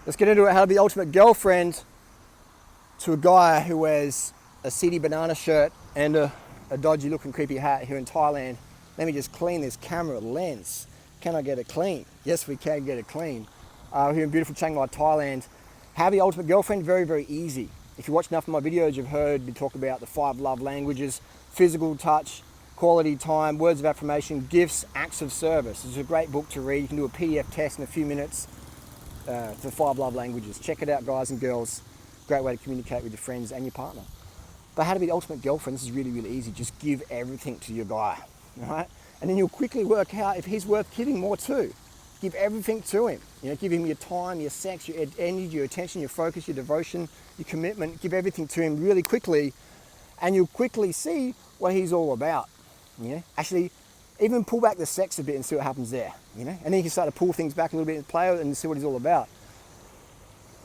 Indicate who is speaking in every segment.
Speaker 1: Let's get into it. How to be the ultimate girlfriend to a guy who wears a seedy banana shirt and a dodgy looking creepy hat here in Thailand. Let me just clean this camera lens. Can I get it clean? Yes, we can get it clean. Here in beautiful Chiang Mai, Thailand. How to be the ultimate girlfriend? Very, very easy. If you watch enough of my videos, you've heard me talk about the 5 love languages: physical touch, quality time, words of affirmation, gifts, acts of service. It's a great book to read. You can do a PDF test in a few minutes. The 5 love languages. Check it out, guys and girls. Great way to communicate with your friends and your partner. But how to be the ultimate girlfriend? This is really, really easy. Just give everything to your guy, all right? And then you'll quickly work out if he's worth giving more to. Give everything to him. Give him your time, your sex, your energy, your attention, your focus, your devotion, your commitment. Give everything to him really quickly, and you'll quickly see what he's all about. Actually, even pull back the sex a bit and see what happens there. And then you can start to pull things back a little bit and play with it and see what he's all about.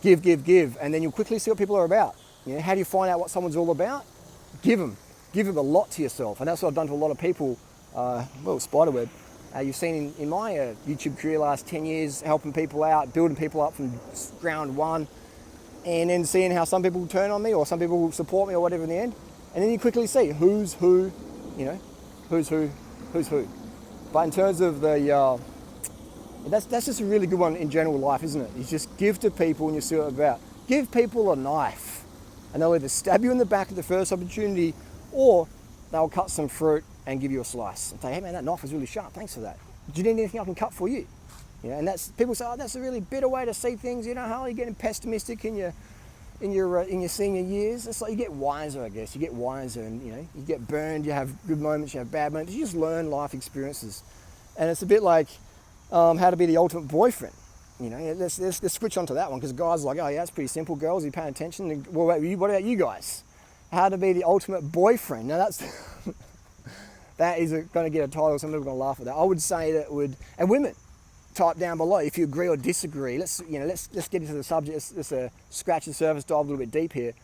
Speaker 1: Give, and then you'll quickly see what people are about. How do you find out what someone's all about? Give them a lot to yourself, and that's what I've done to a lot of people. Spiderweb. You've seen in my YouTube career last 10 years, helping people out, building people up from ground one, and then seeing how some people turn on me or some people support me or whatever in the end. And then you quickly see who's who, who's who. But in terms of the, that's just a really good one in general life, isn't it? You just give to people and you see what it's about. Give people a knife, and they'll either stab you in the back at the first opportunity, or they'll cut some fruit and give you a slice and say, hey man, that knife was really sharp, thanks for that. Do you need anything I can cut for you? And that's, people say, oh, that's a really bitter way to see things. How are you getting pessimistic in your senior years? It's like you get wiser, I guess. You get wiser, and you get burned. You have good moments, you have bad moments. You just learn life experiences, and it's a bit like how to be the ultimate boyfriend. Let's switch on to that one, because guys are like, oh yeah, that's pretty simple. Girls, you paying attention? Well, wait, what about you guys? How to be the ultimate boyfriend? Now that's that is going to get a title. Some people are going to laugh at that. I would say that would, and women, type down below if you agree or disagree. Let's get into the subject. Let's scratch the surface, dive a little bit deep here.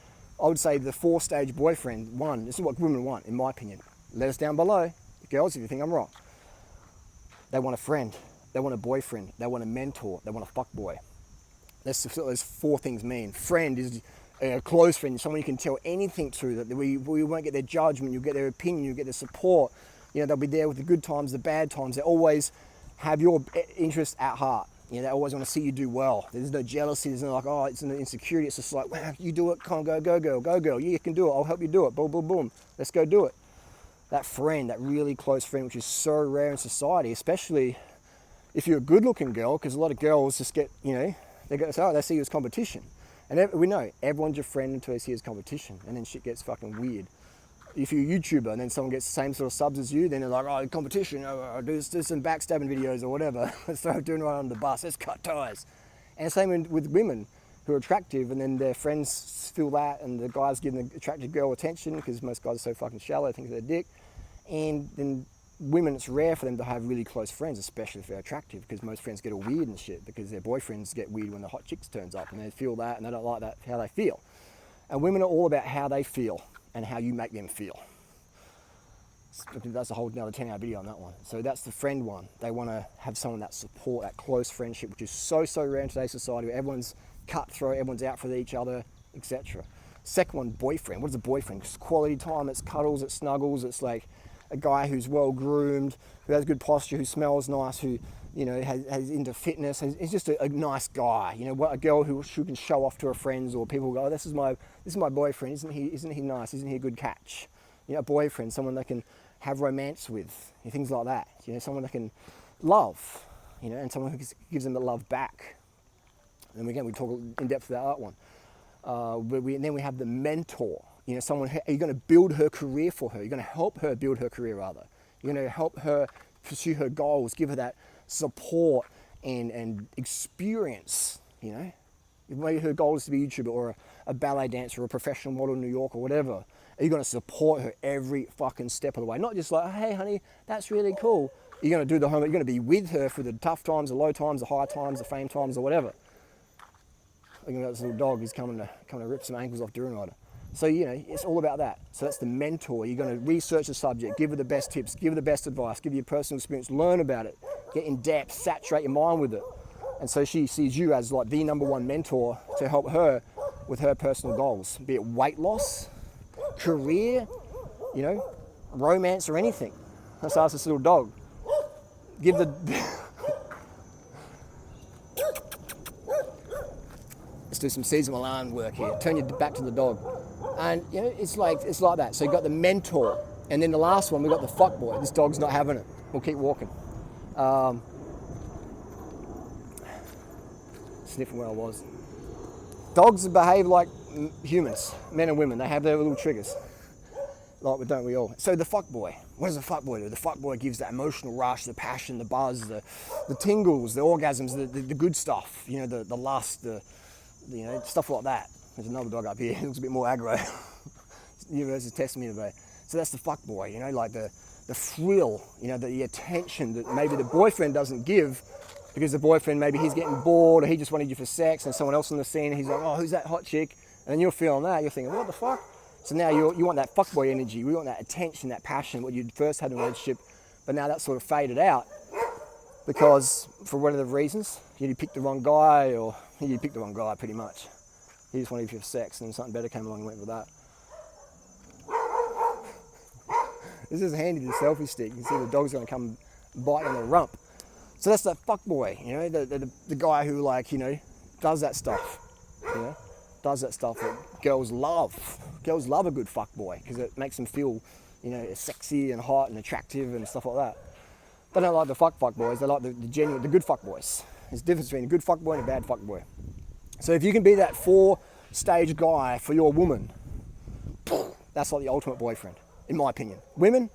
Speaker 1: I would say the 4-stage boyfriend. One, this is what women want, in my opinion. Let us down below, girls, if you think I'm wrong. They want a friend. They want a boyfriend. They want a mentor. They want a fuckboy. That's what those 4 things mean. Friend is a close friend, someone you can tell anything to, that we won't get their judgment, you'll get their opinion, you'll get their support. They'll be there with the good times, the bad times. They always have your interest at heart. They always want to see you do well. There's no jealousy, there's no like, oh, it's no insecurity. It's just like, wow, you do it, come on, go girl. Yeah, you can do it, I'll help you do it, boom, boom, boom. Let's go do it. That friend, that really close friend, which is so rare in society, especially if you're a good looking girl, because a lot of girls just get, they see you as competition. And we know everyone's your friend until they see you as competition, and then shit gets fucking weird. If you're a YouTuber and then someone gets the same sort of subs as you, then they're like, oh, competition, do some backstabbing videos or whatever. Let's throw doing right on the bus, let's cut ties. And same with women who are attractive, and then their friends feel that, and the guys give the attractive girl attention, because most guys are so fucking shallow, they think they're a dick. And then women, it's rare for them to have really close friends, especially if they're attractive, because most friends get all weird and shit, because their boyfriends get weird when the hot chicks turns up, and they feel that, and they don't like that, how they feel. And women are all about how they feel and how you make them feel. That's a whole another 10-hour video on that one. So that's the friend one. They want to have someone that support, that close friendship, which is so rare in today's society, where everyone's cutthroat, everyone's out for each other, etc. Second one, boyfriend. What is a boyfriend? It's quality time, it's cuddles, it's snuggles, it's like a guy who's well groomed, who has good posture, who smells nice, who has into fitness. He's just a nice guy. A girl who can show off to her friends, or people go, oh, this is my boyfriend. Isn't he nice? Isn't he a good catch? A boyfriend, someone they can have romance with, things like that. Someone they can love, and someone who gives them the love back. And again, we talk in depth about that one. And then we have the mentor. Someone, are you going to build her career for her? You're going to help her build her career, rather. You're going to help her pursue her goals, give her that support and experience, Maybe her goal is to be a YouTuber or a ballet dancer or a professional model in New York or whatever. Are you going to support her every fucking step of the way? Not just like, hey, honey, that's really cool. You're going to do the homework. You're going to be with her through the tough times, the low times, the high times, the fame times, or whatever. Looking at this little dog, he's coming to rip some ankles off durianrider. So, it's all about that. So that's the mentor. You're going to research the subject, give her the best tips, give her the best advice, give you personal experience, learn about it, get in depth, saturate your mind with it. And so she sees you as like the number one mentor to help her with her personal goals, be it weight loss, career, you know, romance or anything. Let's ask this little dog. Give the... Let's do some Cesar Millan work here. Turn your back to the dog. And, you know, it's like that. So you got the mentor. And then the last one, we got the fuckboy. This dog's not having it. We'll keep walking. Sniffing where I was. Dogs behave like humans, men and women. They have their little triggers. Like, don't we all? So the fuckboy. What does the fuckboy do? The fuckboy gives that emotional rush, the passion, the buzz, the tingles, the orgasms, the good stuff. You know, the lust, you know, stuff like that. There's another dog up here. He looks a bit more aggro. The universe is testing me today. So that's the fuckboy. You know, like the thrill. You know, the attention that maybe the boyfriend doesn't give, because the boyfriend, maybe he's getting bored or he just wanted you for sex, and someone else on the scene, and he's like, oh, who's that hot chick? And then you're feeling that. You're thinking, what the fuck? So now you want that fuckboy energy. We want that attention, that passion, what you first had in a relationship, but now that's sort of faded out because for whatever reasons, you picked the wrong guy, or you picked the wrong guy pretty much. He just wanted you for sex, and something better came along and went with that. This is handy, the selfie stick. You can see the dog's going to come bite on the rump. So that's that fuckboy, you know, the guy who, like, you know, does that stuff, you know, does that stuff that girls love. Girls love a good fuckboy because it makes them feel, you know, sexy and hot and attractive and stuff like that. They don't like the fuckboys. They like the genuine, the good fuckboys. There's a difference between a good fuckboy and a bad fuckboy. So if you can be that 4-stage guy for your woman, that's like the ultimate boyfriend, in my opinion. Women,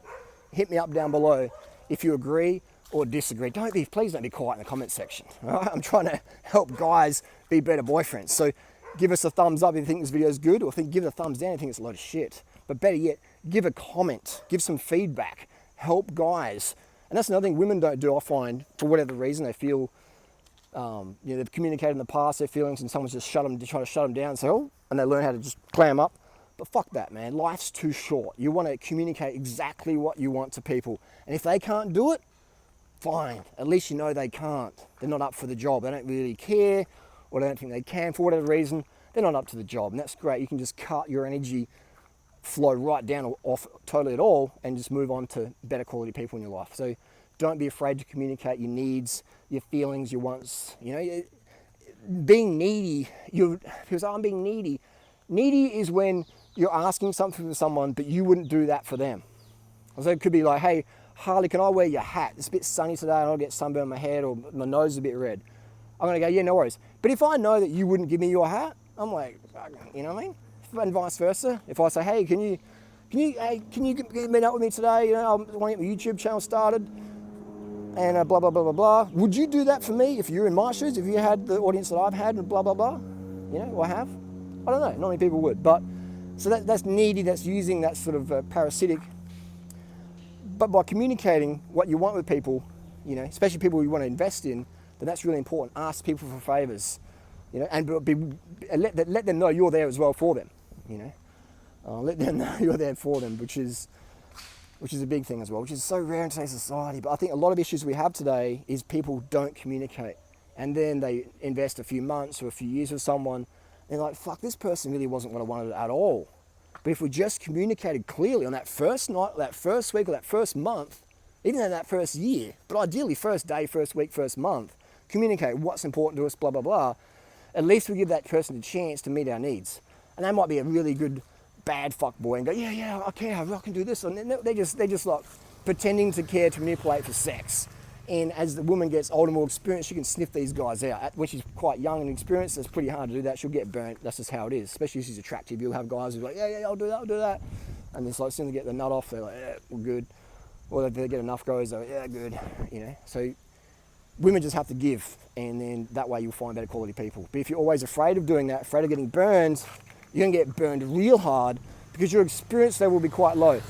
Speaker 1: hit me up down below if you agree or disagree. Please don't be quiet in the comment section. All right? I'm trying to help guys be better boyfriends. So give us a thumbs up if you think this video is good, or give it a thumbs down if you think it's a load of shit. But better yet, give a comment, give some feedback, help guys. And that's another thing women don't do, I find, for whatever reason. They feel, you know, they've communicated in the past their feelings, and someone's just trying to shut them down, so, and they learn how to just clam up. But fuck that, man. Life's too short. You want to communicate exactly what you want to people. And if they can't do it, fine. At least you know they can't. They're not up for the job. They don't really care, or they don't think they can for whatever reason. They're not up to the job, and that's great. You can just cut your energy flow right down or off totally at all, and just move on to better quality people in your life. So don't be afraid to communicate your needs, your feelings, your wants. You know, being needy, because I'm being needy. Needy is when you're asking something from someone, but you wouldn't do that for them. So it could be like, hey, Harley, can I wear your hat? It's a bit sunny today and I'll get sunburn on my head, or my nose is a bit red. I'm going to go, yeah, no worries. But if I know that you wouldn't give me your hat, I'm like, you know what I mean? And vice versa. If I say, hey, can you meet up with me today? You know, I want to get my YouTube channel started, and blah, blah, blah, blah, blah. Would you do that for me if you're in my shoes? If you had the audience that I've had, and blah, blah, blah? You know, or I have? I don't know. Not many people would. But so that's needy. That's using that sort of parasitic. But by communicating what you want with people, you know, especially people you want to invest in, then that's really important. Ask people for favors, you know, and let them know you're there as well for them, you know. Let them know you're there for them, which is a big thing as well, which is so rare in today's society. But I think a lot of issues we have today is people don't communicate, and then they invest a few months or a few years with someone, and they're like, fuck, this person really wasn't what I wanted at all. But if we just communicated clearly on that first night, that first week, or that first month, even in that first year, but ideally first day, first week, first month, communicate what's important to us, blah, blah, blah, at least we give that person a chance to meet our needs. And they might be a really good, bad fuckboy and go, yeah, I care, I can do this. And they just like pretending to care to manipulate for sex. And as the woman gets older, more experienced, she can sniff these guys out. When she's quite young and experienced, it's pretty hard to do that. She'll get burnt. That's just how it is. Especially if she's attractive. You'll have guys who are like, yeah, I'll do that. And it's like, as soon as they get the nut off, they're like, yeah, we're good. Or if they get enough goes, they're like, yeah, good. You know, so women just have to give, and then that way you'll find better quality people. But if you're always afraid of doing that, afraid of getting burned, you're gonna get burned real hard because your experience level will be quite low.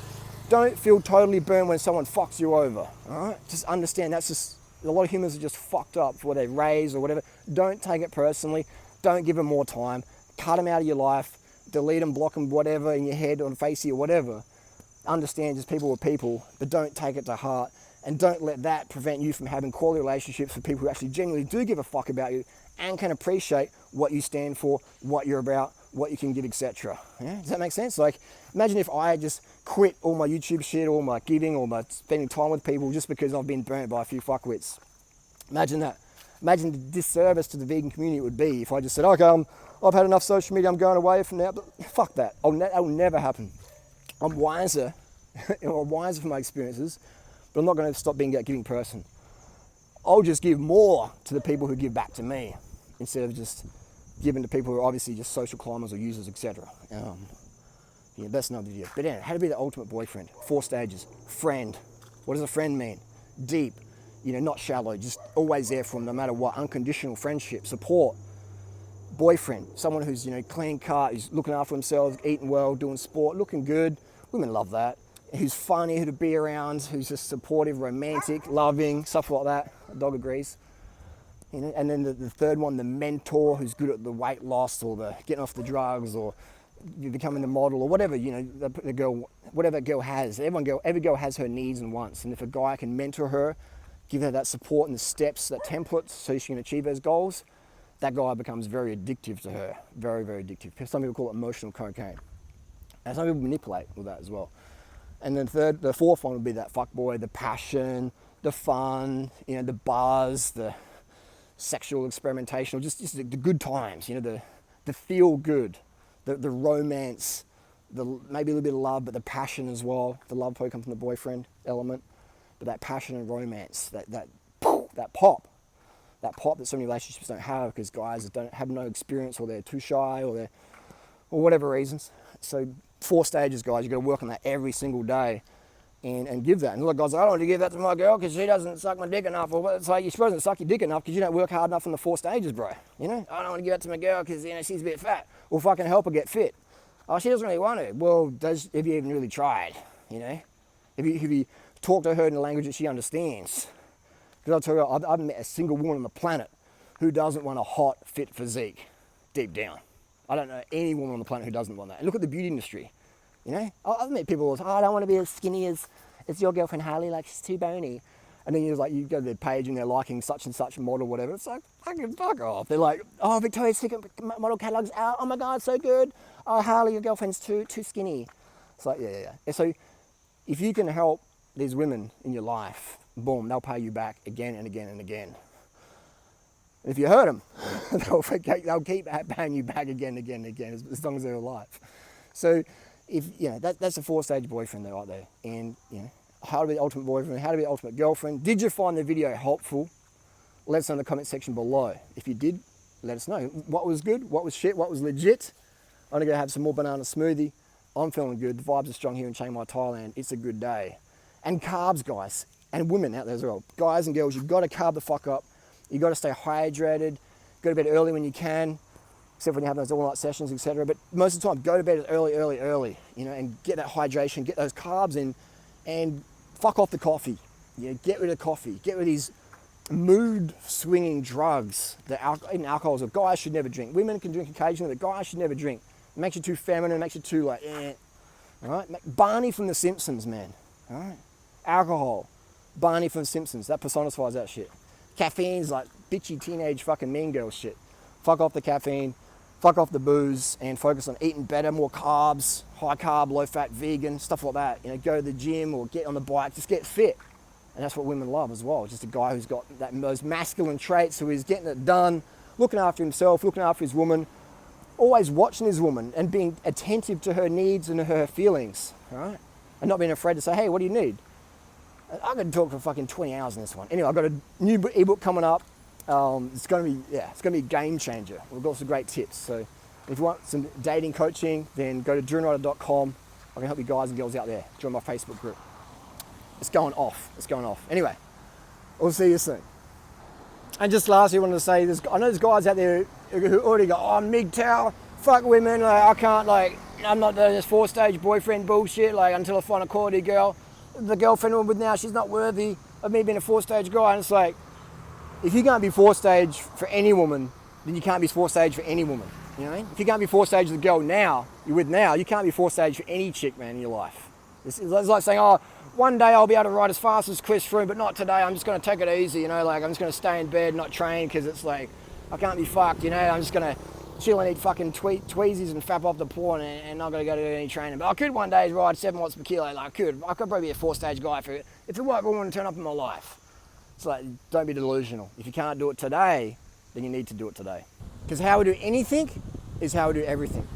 Speaker 1: Don't feel totally burned when someone fucks you over, all right? Just understand that's just, a lot of humans are just fucked up for what they're raised or whatever. Don't take it personally. Don't give them more time. Cut them out of your life. Delete them, block them, whatever, in your head or on Facey or whatever. Understand just people are people, but don't take it to heart. And don't let that prevent you from having quality relationships with people who actually genuinely do give a fuck about you and can appreciate what you stand for, what you're about, what you can give, etc. Yeah? Does that make sense? Like, imagine if I had just quit all my YouTube shit, all my giving, all my spending time with people just because I've been burnt by a few fuckwits. Imagine that. Imagine the disservice to the vegan community it would be if I just said, okay, I've had enough social media, I'm going away from now. But fuck that. That will never happen. I'm wiser. I'm wiser from my experiences, but I'm not going to stop being that giving person. I'll just give more to the people who give back to me instead of just giving to people who are obviously just social climbers or users, etc. Yeah, that's another video. But anyway, how to be the ultimate boyfriend. 4 stages. Friend. What does a friend mean? Deep. Not shallow. Just always there for them no matter what. Unconditional friendship. Support. Boyfriend. Someone who's, clean cut, who's looking after themselves, eating well, doing sport, looking good. Women love that. Who's funny, who to be around, who's just supportive, romantic, loving, stuff like that. The dog agrees. And then the third one, the mentor, who's good at the weight loss or the getting off the drugs or becoming the model or whatever, the girl, whatever that girl has. Every girl has her needs and wants. And if a guy can mentor her, give her that support and the steps, that template, so she can achieve those goals, that guy becomes very addictive to her. Very, very addictive. Some people call it emotional cocaine. And some people manipulate with that as well. And then the fourth one would be that fuckboy, the passion, the fun, the buzz, the sexual experimentation, or just the good times, the feel good, the romance, maybe a little bit of love, but the passion as well. The love probably comes from the boyfriend element, but that passion and romance, that pop that so many relationships don't have because guys don't have no experience or they're too shy or whatever reasons. So 4 stages, guys. You've got to work on that every single day and give that. And a lot of guys are, I don't want to give that to my girl because she doesn't suck my dick enough. Or it's like, she doesn't suck your dick enough because you don't work hard enough on the 4 stages, bro. I don't want to give that to my girl because, she's a bit fat. Well, fucking help her get fit. Oh, she doesn't really want to. Well, have you even really tried? Have you talked to her in a language that she understands? Because I'll tell you, I've met a single woman on the planet who doesn't want a hot, fit physique deep down. I don't know any woman on the planet who doesn't want that. And look at the beauty industry. I've met people who say, I don't want to be as skinny as your girlfriend Harley, like she's too bony. And then you go to their page and they're liking such and such model, whatever. It's like, fucking fuck off. They're like, oh, Victoria's Secret model catalog's out. Oh my God, so good. Oh, Harley, your girlfriend's too skinny. It's like, yeah. And so if you can help these women in your life, boom, they'll pay you back again and again and again. If you hurt them, they'll keep paying you back again and again and again as long as they're alive. So, that's a 4-stage boyfriend right there. And how to be the ultimate boyfriend, how to be the ultimate girlfriend. Did you find the video helpful? Let us know in the comment section below. If you did, let us know. What was good? What was shit? What was legit? I'm gonna go have some more banana smoothie. I'm feeling good. The vibes are strong here in Chiang Mai, Thailand. It's a good day. And carbs, guys, and women out there as well. Guys and girls, you've got to carb the fuck up. You've got to stay hydrated. Go to bed early when you can, except when you have those all-night sessions, etc. But most of the time, go to bed early, and get that hydration, get those carbs in, and fuck off the coffee. Get rid of coffee. Get rid of these mood-swinging drugs that even alcohols that guys should never drink. Women can drink occasionally, but guys should never drink. It makes you too feminine, it makes you too like, All right? Barney from The Simpsons, man. All right? Alcohol. Barney from The Simpsons. That personifies that shit. Caffeine's like bitchy teenage fucking mean girl shit. Fuck off the caffeine, fuck off the booze, and focus on eating better, more carbs, high carb, low fat, vegan, stuff like that. Go to the gym or get on the bike, just get fit. And that's what women love as well. Just a guy who's got those masculine traits, who is getting it done, looking after himself, looking after his woman, always watching his woman and being attentive to her needs and her feelings, all right? And not being afraid to say, hey, what do you need? I'm going to talk for fucking 20 hours in this one. Anyway, I've got a new ebook coming up. It's going to be a game changer. We've got some great tips. So if you want some dating coaching, then go to durianrider.com. I can help you guys and girls out there. Join my Facebook group. It's going off. Anyway, we'll see you soon. And just lastly, I wanted to say, I know there's guys out there who already go, oh, MGTOW, fuck women, I can't, I'm not doing this 4-stage boyfriend bullshit, until I find a quality girl. The girlfriend I'm with now, she's not worthy of me being a 4-stage guy. And it's like, if you can't be 4-stage for any woman, then you can't be 4-stage for any woman. If you can't be 4-stage with the girl now, you're with now, you can't be 4-stage for any chick, man, in your life. It's like saying, oh, one day I'll be able to ride as fast as Chris Froome, but not today. I'm just going to take it easy, you know, like I'm just going to stay in bed, not train, because it's like, I can't be fucked, you know. I'm just going to chill and eat fucking tweezies and fap off the porn and not going to go to any training. But I could one day ride 7 watts per kilo. Like I could probably be a 4-stage guy if it want to turn up in my life. It's like, don't be delusional. If you can't do it today, then you need to do it today. Because how we do anything is how we do everything.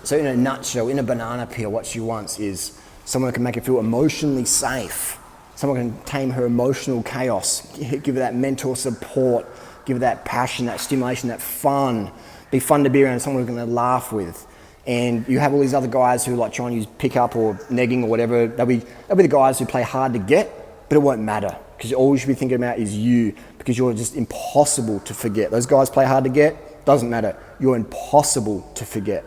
Speaker 1: So in a nutshell, in a banana peel, what she wants is someone who can make her feel emotionally safe. Someone who can tame her emotional chaos, give her that mental support, give her that passion, that stimulation, that fun. Be fun to be around, someone who can laugh with. And you have all these other guys who like try and use pickup or negging or whatever. They'll be the guys who play hard to get, but it won't matter because all you should be thinking about is you, because you're just impossible to forget. Those guys play hard to get, doesn't matter. You're impossible to forget.